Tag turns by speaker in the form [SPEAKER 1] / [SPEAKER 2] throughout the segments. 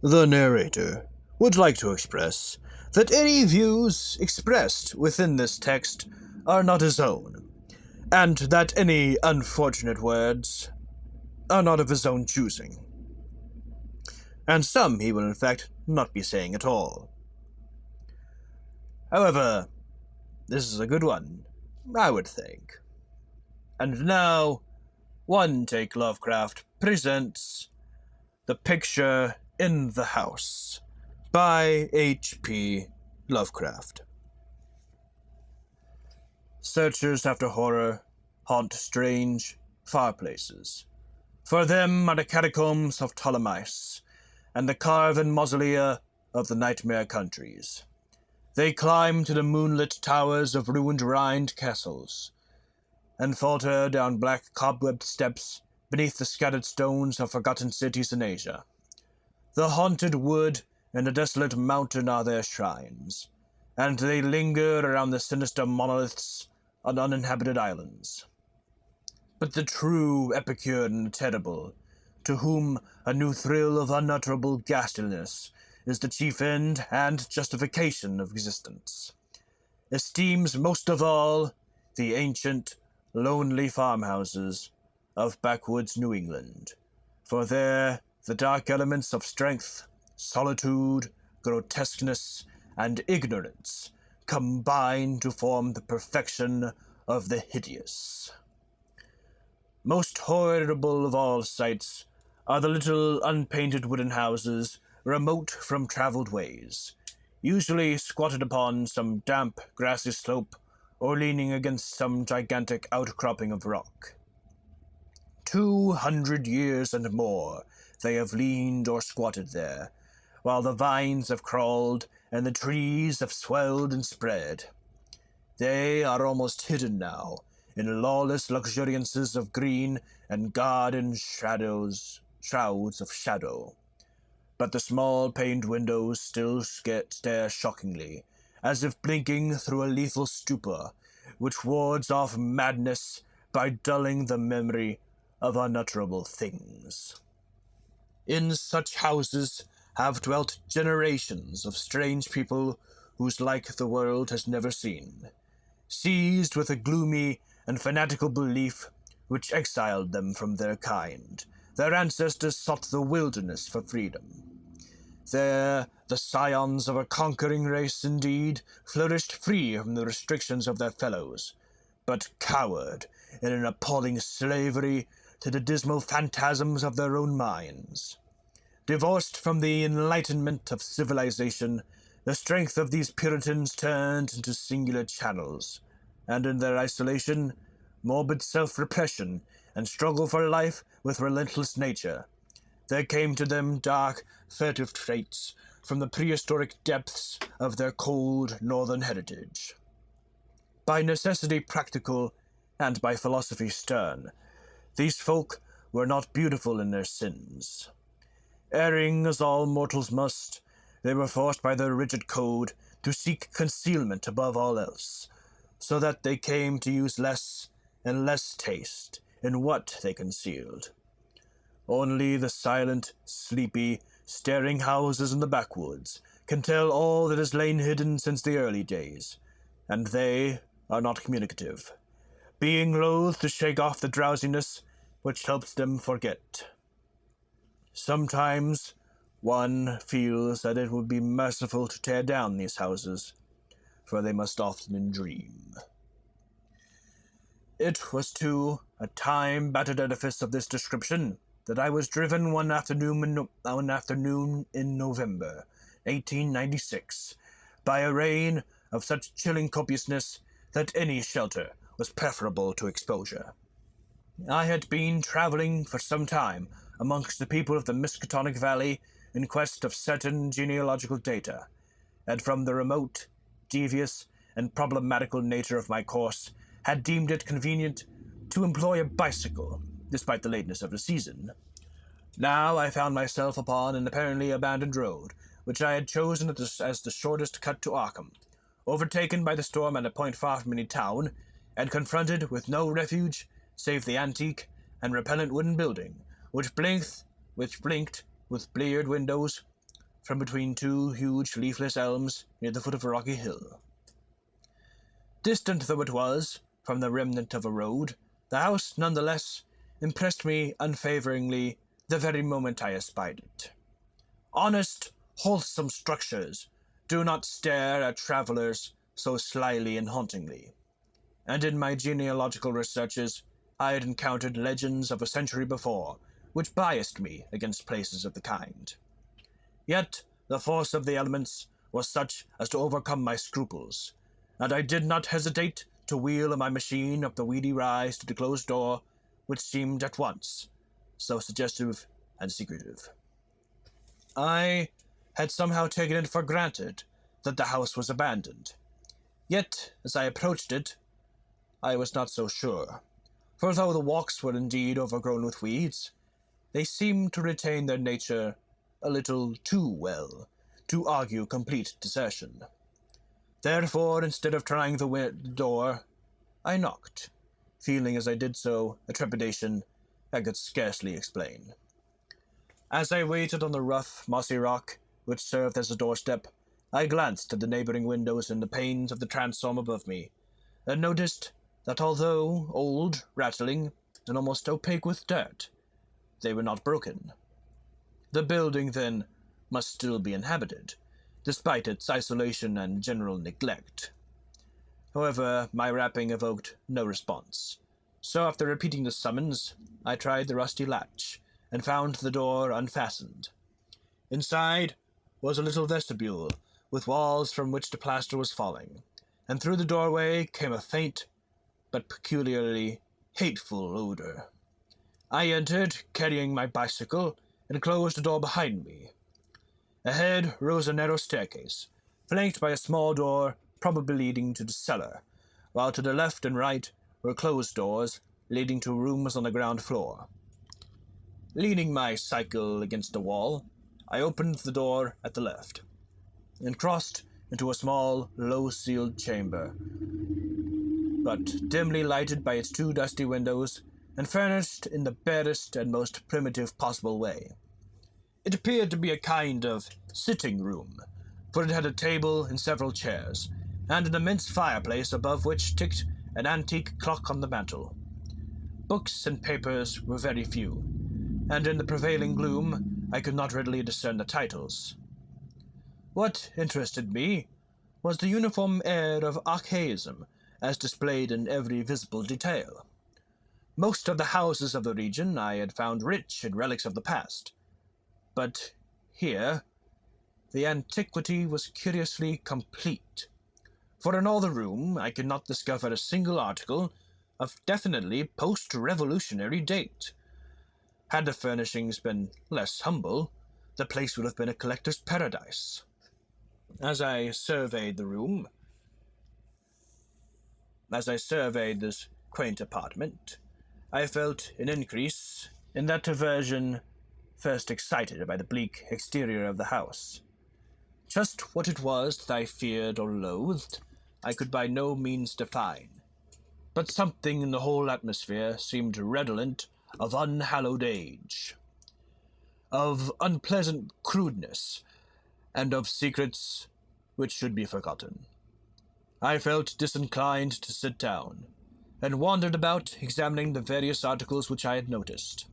[SPEAKER 1] The narrator would like to express that any views expressed within this text are not his own, and that any unfortunate words are not of his own choosing. And some he will in fact not be saying at all. However, this is a good one, I would think. And now, One Take Lovecraft presents The Picture in the House by H.P. Lovecraft. Searchers after horror haunt strange, far places. For them are the catacombs of Ptolemais and the carven mausolea of the nightmare countries. They climb to the moonlit towers of ruined Rhind castles, and falter down black cobwebbed steps beneath the scattered stones of forgotten cities in Asia. The haunted wood and the desolate mountain are their shrines, and they linger around the sinister monoliths on uninhabited islands. But the true epicure and the terrible, to whom a new thrill of unutterable ghastliness is the chief end and justification of existence, esteems most of all the ancient, lonely farmhouses of backwoods New England, for there the dark elements of strength, solitude, grotesqueness, and ignorance combine to form the perfection of the hideous. Most horrible of all sights are the little unpainted wooden houses remote from traveled ways, usually squatted upon some damp, grassy slope or leaning against some gigantic outcropping of rock. 200 years and more they have leaned or squatted there, while the vines have crawled and the trees have swelled and spread. They are almost hidden now in lawless luxuriances of green and garden shrouds of shadow. But the small paned windows still stare shockingly, as if blinking through a lethal stupor, which wards off madness by dulling the memory of unutterable things. In such houses have dwelt generations of strange people whose like the world has never seen, seized with a gloomy and fanatical belief which exiled them from their kind. Their ancestors sought the wilderness for freedom. There, the scions of a conquering race indeed flourished free from the restrictions of their fellows, but cowered in an appalling slavery to the dismal phantasms of their own minds. Divorced from the enlightenment of civilization, the strength of these Puritans turned into singular channels, and in their isolation, morbid self-repression, and struggle for life with relentless nature, there came to them dark, furtive traits from the prehistoric depths of their cold northern heritage. By necessity practical, and by philosophy stern, these folk were not beautiful in their sins. Erring as all mortals must, they were forced by their rigid code to seek concealment above all else, so that they came to use less and less taste in what they concealed. Only the silent, sleepy, staring houses in the backwoods can tell all that has lain hidden since the early days, and they are not communicative, being loath to shake off the drowsiness which helps them forget. Sometimes one feels that it would be merciful to tear down these houses, for they must often dream. It was to a time-battered edifice of this description that I was driven one afternoon in November, 1896, by a rain of such chilling copiousness that any shelter was preferable to exposure. I had been traveling for some time amongst the people of the Miskatonic Valley in quest of certain genealogical data, and from the remote, devious, and problematical nature of my course, had deemed it convenient to employ a bicycle, despite the lateness of the season. Now I found myself upon an apparently abandoned road, which I had chosen as the shortest cut to Arkham, overtaken by the storm at a point far from any town, and confronted with no refuge save the antique and repellent wooden building, which blinked with bleared windows, from between two huge leafless elms near the foot of a rocky hill. Distant though it was from the remnant of a road, the house nonetheless impressed me unfavoringly the very moment I espied it. Honest, wholesome structures do not stare at travelers so slyly and hauntingly, and in my genealogical researches I had encountered legends of a century before which biased me against places of the kind. Yet the force of the elements was such as to overcome my scruples, and I did not hesitate to wheel my machine up the weedy rise to the closed door, which seemed at once so suggestive and secretive. I had somehow taken it for granted that the house was abandoned. Yet, as I approached it, I was not so sure, for though the walks were indeed overgrown with weeds, they seemed to retain their nature a little too well to argue complete desertion. Therefore, instead of trying the door, I knocked, feeling as I did so a trepidation I could scarcely explain. As I waited on the rough, mossy rock which served as a doorstep, I glanced at the neighboring windows and the panes of the transom above me, and noticed that although old, rattling, and almost opaque with dirt, they were not broken. The building, then, must still be inhabited, despite its isolation and general neglect. However, my rapping evoked no response, so after repeating the summons, I tried the rusty latch, and found the door unfastened. Inside was a little vestibule, with walls from which the plaster was falling, and through the doorway came a faint but peculiarly hateful odor. I entered, carrying my bicycle, and closed the door behind me. Ahead rose a narrow staircase, flanked by a small door probably leading to the cellar, while to the left and right were closed doors leading to rooms on the ground floor. Leaning my cycle against the wall, I opened the door at the left, and crossed into a small, low-ceiled chamber, but dimly lighted by its two dusty windows, and furnished in the barest and most primitive possible way. It appeared to be a kind of sitting room, for it had a table and several chairs, and an immense fireplace above which ticked an antique clock on the mantel. Books and papers were very few, and in the prevailing gloom I could not readily discern the titles. What interested me was the uniform air of archaism as displayed in every visible detail. Most of the houses of the region I had found rich in relics of the past, but here the antiquity was curiously complete, for in all the room I could not discover a single article of definitely post-revolutionary date. Had the furnishings been less humble, the place would have been a collector's paradise. As I surveyed this quaint apartment, I felt an increase in that aversion first excited by the bleak exterior of the house. Just what it was that I feared or loathed, I could by no means define, but something in the whole atmosphere seemed redolent of unhallowed age, of unpleasant crudeness, and of secrets which should be forgotten. I felt disinclined to sit down, and wandered about examining the various articles which I had noticed.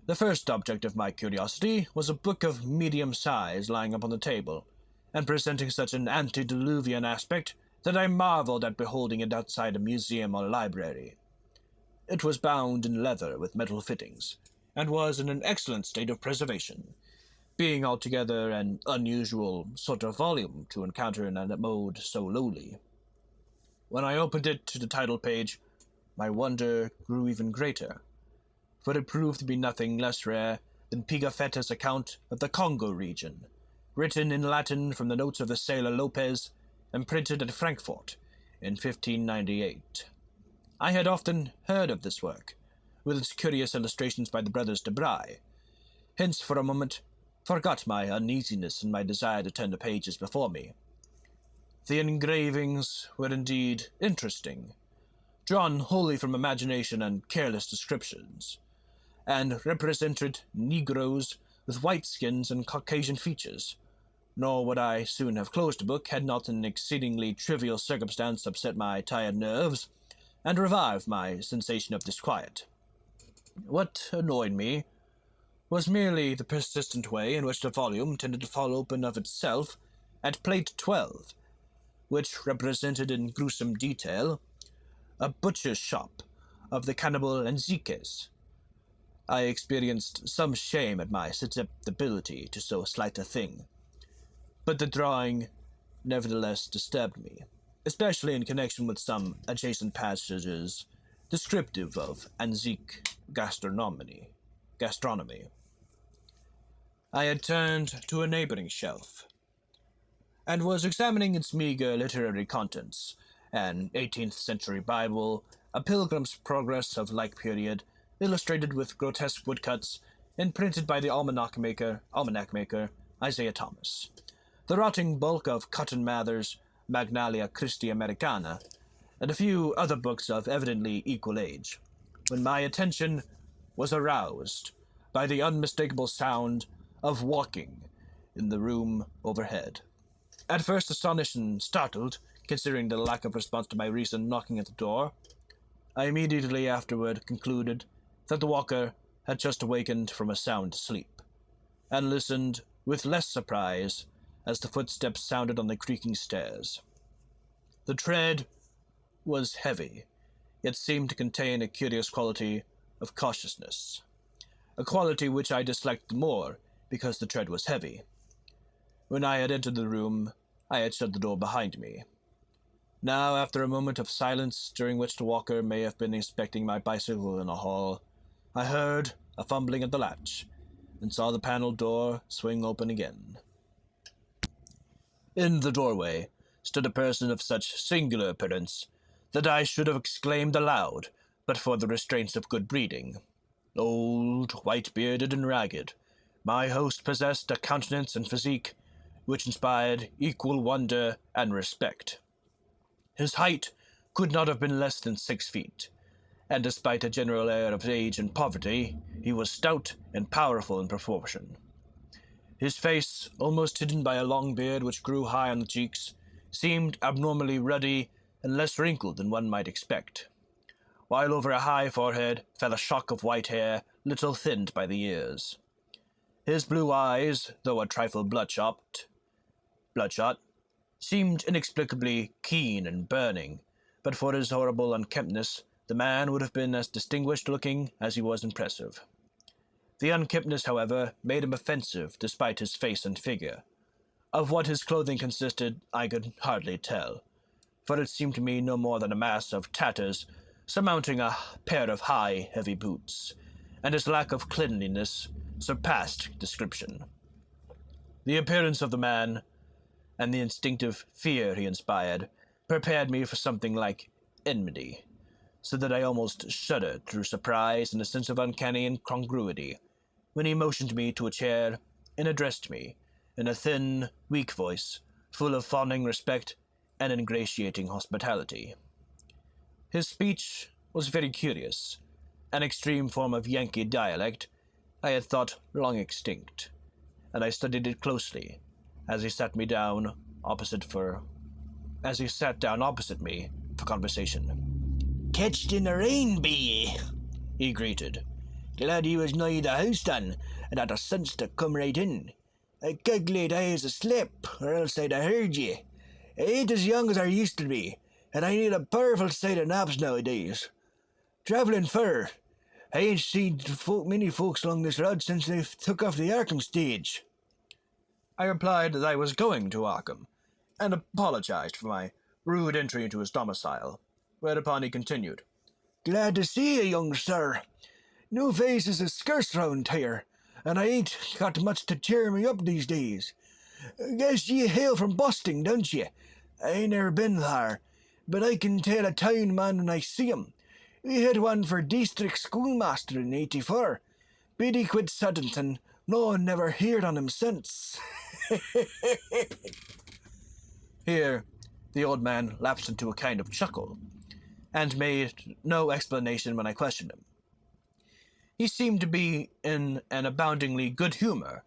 [SPEAKER 1] The first object of my curiosity was a book of medium size lying upon the table, and presenting such an antediluvian aspect that I marveled at beholding it outside a museum or library. It was bound in leather with metal fittings, and was in an excellent state of preservation, being altogether an unusual sort of volume to encounter in a mode so lowly. When I opened it to the title page, my wonder grew even greater, for it proved to be nothing less rare than Pigafetta's account of the Congo region, written in Latin from the notes of the sailor Lopez, and printed at Frankfort in 1598. I had often heard of this work, with its curious illustrations by the brothers de Bry, hence for a moment forgot my uneasiness and my desire to turn the pages before me. The engravings were indeed interesting, drawn wholly from imagination and careless descriptions, and represented Negroes with white skins and Caucasian features. Nor would I soon have closed the book had not an exceedingly trivial circumstance upset my tired nerves and revived my sensation of disquiet. What annoyed me was merely the persistent way in which the volume tended to fall open of itself at plate 12, which represented in gruesome detail a butcher's shop of the cannibal Enriquez. I experienced some shame at my susceptibility to so slight a thing, but the drawing nevertheless disturbed me, especially in connection with some adjacent passages descriptive of Anzique gastronomy. I had turned to a neighboring shelf, and was examining its meager literary contents, an 18th century Bible, a Pilgrim's Progress of like period, illustrated with grotesque woodcuts, and printed by the almanac maker Isaiah Thomas, the rotting bulk of Cotton Mather's Magnalia Christi Americana, and a few other books of evidently equal age, when my attention was aroused by the unmistakable sound of walking in the room overhead. At first astonished and startled, considering the lack of response to my recent knocking at the door, I immediately afterward concluded that the walker had just awakened from a sound sleep, and listened with less surprise as the footsteps sounded on the creaking stairs. The tread was heavy, yet seemed to contain a curious quality of cautiousness, a quality which I disliked the more because the tread was heavy. When I had entered the room, I had shut the door behind me. Now, after a moment of silence, during which the walker may have been inspecting my bicycle in the hall, I heard a fumbling at the latch, and saw the paneled door swing open again. In the doorway stood a person of such singular appearance that I should have exclaimed aloud but for the restraints of good breeding. Old, white-bearded, and ragged, my host possessed a countenance and physique which inspired equal wonder and respect. His height could not have been less than 6 feet, and despite a general air of age and poverty, he was stout and powerful in proportion. His face, almost hidden by a long beard which grew high on the cheeks, seemed abnormally ruddy and less wrinkled than one might expect, while over a high forehead fell a shock of white hair little thinned by the years. His blue eyes, though a trifle bloodshot, seemed inexplicably keen and burning, but for his horrible unkemptness, the man would have been as distinguished-looking as he was impressive. The unkemptness, however, made him offensive despite his face and figure. Of what his clothing consisted, I could hardly tell, for it seemed to me no more than a mass of tatters surmounting a pair of high, heavy boots, and his lack of cleanliness surpassed description. The appearance of the man, and the instinctive fear he inspired, prepared me for something like enmity, so that I almost shuddered through surprise and a sense of uncanny incongruity when he motioned me to a chair and addressed me in a thin, weak voice, full of fawning respect and ingratiating hospitality. His speech was very curious, an extreme form of Yankee dialect I had thought long extinct, and I studied it closely as he sat down opposite me for conversation. "Ketched in the rain, be ye?" he greeted. "Glad ye was nigh the house then, and had the sense to come right in. I calculate I was asleep, or else I'd have heard ye. I ain't as young as I used to be, and I need a powerful sight of naps nowadays. Travelling fur. I ain't seen many folks along this road since they took off the Arkham stage." I replied that I was going to Arkham, and apologized for my rude entry into his domicile, whereupon he continued, "Glad to see you, young sir. New faces is scarce round here, and I ain't got much to cheer me up these days. Guess ye hail from Boston, don't ye? I ain't never been thar, but I can tell a town man when I see him. We had one for district schoolmaster in '84. But he quit Suddenton. No one never heard on him since." Here the old man lapsed into a kind of chuckle, and made no explanation when I questioned him. He seemed to be in an aboundingly good humor,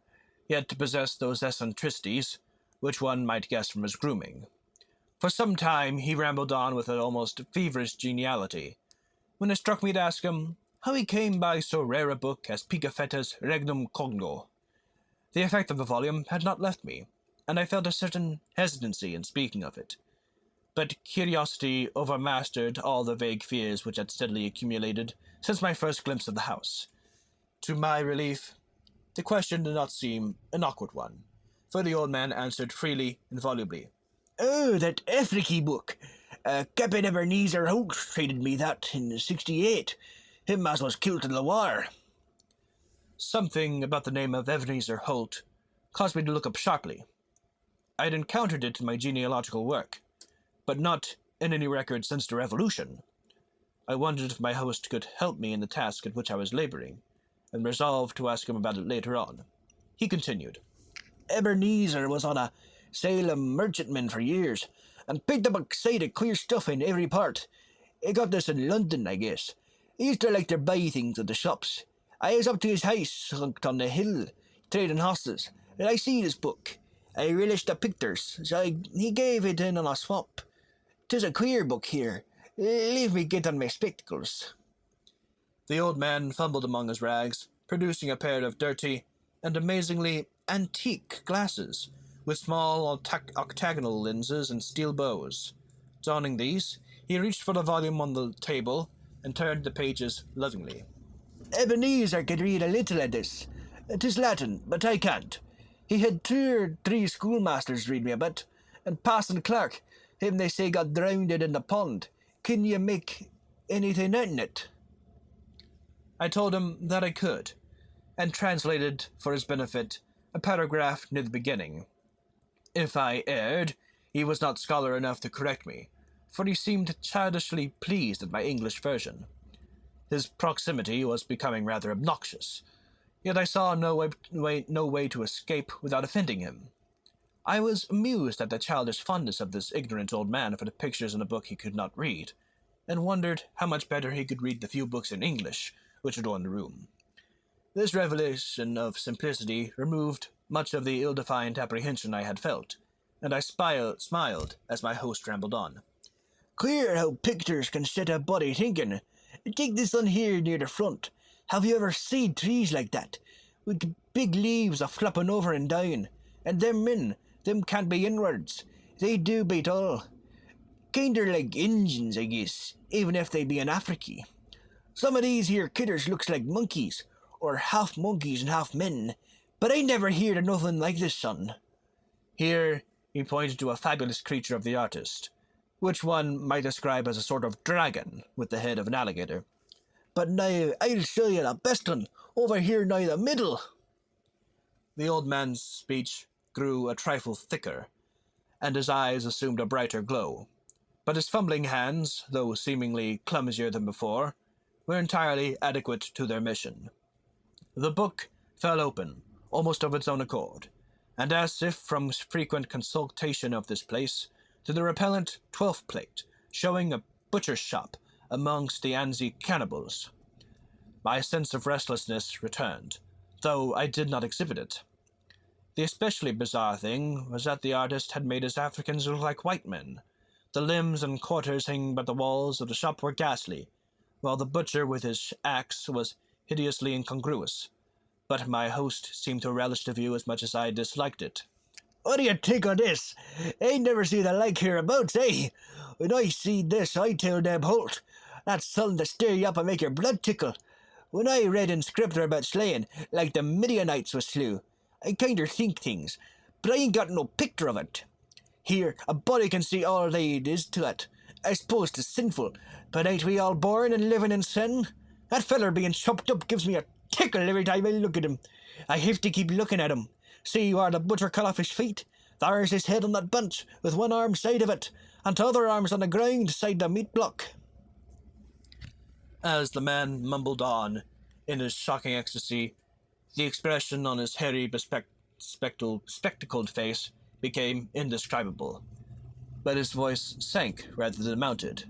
[SPEAKER 1] yet to possess those eccentricities which one might guess from his grooming. For some time he rambled on with an almost feverish geniality, when it struck me to ask him how he came by so rare a book as Pigafetta's Regnum Cogno. The effect of the volume had not left me, and I felt a certain hesitancy in speaking of it. But curiosity overmastered all the vague fears which had steadily accumulated since my first glimpse of the house. To my relief, the question did not seem an awkward one, for the old man answered freely and volubly. "Oh, that Africky book. Captain Ebenezer Holt traded me that in '68. Him as was killed in the war." Something about the name of Ebenezer Holt caused me to look up sharply. I had encountered it in my genealogical work, but not in any record since the Revolution. I wondered if my host could help me in the task at which I was laboring, and resolved to ask him about it later on. He continued. "Ebenezer was on a Salem merchantman for years, and picked up a sight of queer stuff in every part. He got this in London, I guess. He used to like to buy things at the shops. I was up to his house, sunk on the hill, trading horses, and I see his book. I relished the pictures, so he gave it in on a swap. 'Tis a queer book here. Leave me get on my spectacles." The old man fumbled among his rags, producing a pair of dirty and amazingly antique glasses, with small octagonal lenses and steel bows. Donning these, he reached for the volume on the table and turned the pages lovingly. "Ebenezer could read a little of this. 'Tis Latin, but I can't. He had 2 or 3 schoolmasters read me a bit, and Parson Clark, him they say got drowned in the pond. Can you make anything out in it?" I told him that I could, and translated for his benefit a paragraph near the beginning. If I erred, he was not scholar enough to correct me, for he seemed childishly pleased at my English version. His proximity was becoming rather obnoxious, yet I saw no way to escape without offending him. I was amused at the childish fondness of this ignorant old man for the pictures in a book he could not read, and wondered how much better he could read the few books in English which adorned the room. This revelation of simplicity removed much of the ill-defined apprehension I had felt, and I smiled as my host rambled on. "Queer how pictures can set a body thinking. Take this one here near the front. Have you ever seen trees like that, with big leaves a-flopping over and down, and them can't be inwards. They do beat all. Kinder like Injuns, I guess, even if they be in Africy. Some of these here critters looks like monkeys, or half monkeys and half men, but I never heard of nothing like this, son." Here he pointed to a fabulous creature of the artist, which one might describe as a sort of dragon with the head of an alligator. "But now I'll show you the best one, over here nigh the middle." The old man's speech grew a trifle thicker, and his eyes assumed a brighter glow, but his fumbling hands, though seemingly clumsier than before, were entirely adequate to their mission. The book fell open, almost of its own accord, and as if from frequent consultation of this place, to the repellent 12th plate, showing a butcher's shop amongst the Anzi cannibals. My sense of restlessness returned, though I did not exhibit it. The especially bizarre thing was that the artist had made his Africans look like white men. The limbs and quarters hanging by the walls of the shop were ghastly, while the butcher with his axe was hideously incongruous. But my host seemed to relish the view as much as I disliked it. "What do you think of this? Ain't never seen the like hereabouts, eh? When I see this, I tell Deb Holt. That's something to stir you up and make your blood tickle. When I read in Scripture about slaying, like the Midianites was slew, I kinder think things, but I ain't got no picture of it. Here, a body can see all they is to it. I suppose 'tis sinful, but ain't we all born and living in sin? That feller being chopped up gives me a tickle every time I look at him. I have to keep looking at him. See where the butcher cut off his feet? There's his head on that bench, with one arm side of it, and t'other arm's on the ground side the meat block." As the man mumbled on, in his shocking ecstasy, the expression on his hairy, spectacled face became indescribable, but his voice sank rather than mounted.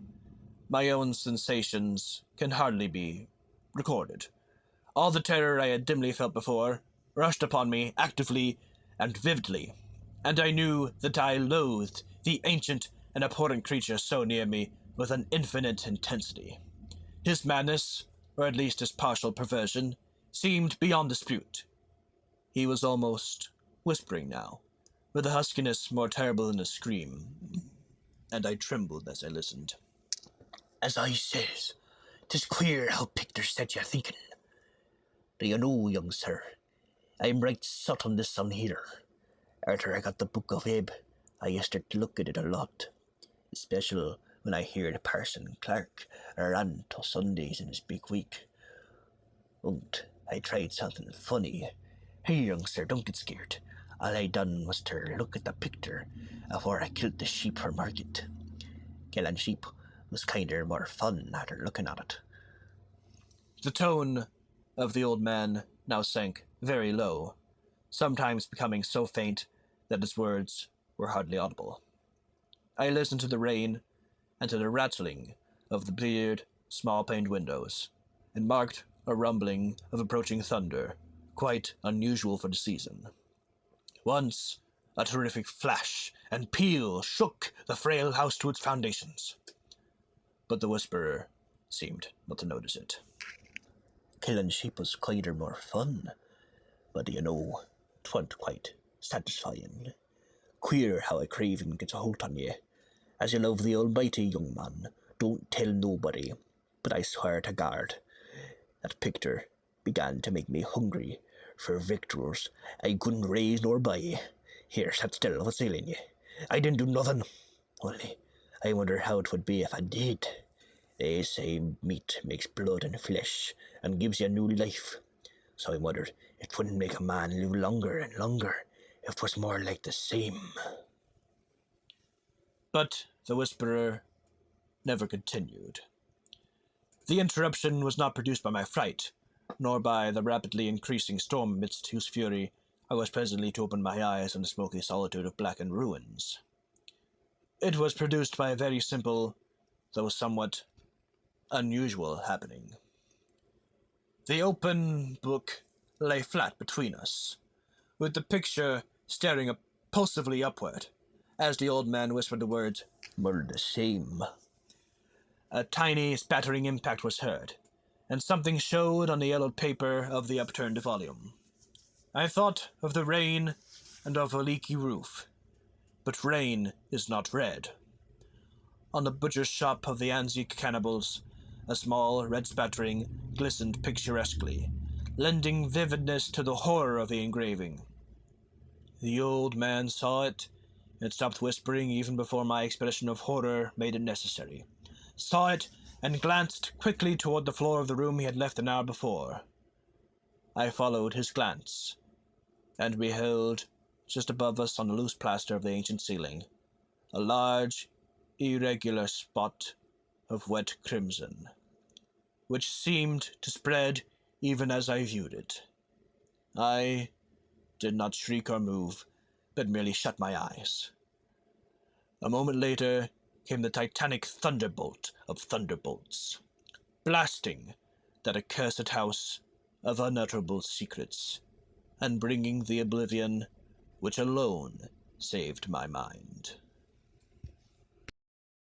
[SPEAKER 1] My own sensations can hardly be recorded. All the terror I had dimly felt before rushed upon me actively and vividly, and I knew that I loathed the ancient and abhorrent creature so near me with an infinite intensity. His madness, or at least his partial perversion, seemed beyond dispute. He was almost whispering now, with a huskiness more terrible than a scream, and I trembled as I listened. As I says, 'tis queer how pictures set you thinking. Do you know, young sir, I'm right sot on this one here. Arter I got the book of Abe, I used to look at it a lot, especially when I hear the Parson Clark rant o' Sundays in his big week. Und I tried something funny. Hey, young sir, don't get scared. All I done was to look at the picture afore I killed the sheep for market. Killing sheep was kinder more fun after looking at it. The tone of the old man now sank very low, sometimes becoming so faint that his words were hardly audible. I listened to the rain and to the rattling of the bleared, small-paned windows, and marked a rumbling of approaching thunder, quite unusual for the season. Once, a terrific flash and peal shook the frail house to its foundations, but the whisperer seemed not to notice it. Killing sheep was kinder more fun, but you know, 'twa'n't quite satisfying. Queer how a craving gets a hold on ye. As you love the Almighty, young man, don't tell nobody, but I swear to God, that picture began to make me hungry for victuals I couldn't raise nor buy. Here, sit still, what's ailing ye? I didn't do nothing. Only, I wonder how it would be if I did. They say meat makes blood and flesh, and gives you new life. So I wondered, it wouldn't make a man live longer and longer if it was more like the same. But the whisperer never continued. The interruption was not produced by my fright, nor by the rapidly increasing storm amidst whose fury I was presently to open my eyes on the smoky solitude of blackened ruins. It was produced by a very simple, though somewhat unusual happening. The open book lay flat between us, with the picture staring impulsively upward, as the old man whispered the words, "More the same." A tiny, spattering impact was heard, and something showed on the yellowed paper of the upturned volume. I thought of the rain and of a leaky roof, but rain is not red. On the butcher's shop of the Anzique cannibals, a small red spattering glistened picturesquely, lending vividness to the horror of the engraving. The old man saw it, and stopped whispering even before my expression of horror made it necessary. Saw it, and glanced quickly toward the floor of the room he had left an hour before. I followed his glance, and beheld, just above us on the loose plaster of the ancient ceiling, a large, irregular spot of wet crimson, which seemed to spread even as I viewed it. I did not shriek or move, but merely shut my eyes. A moment later came the titanic thunderbolt of thunderbolts, blasting that accursed house of unutterable secrets, and bringing the oblivion which alone saved my mind.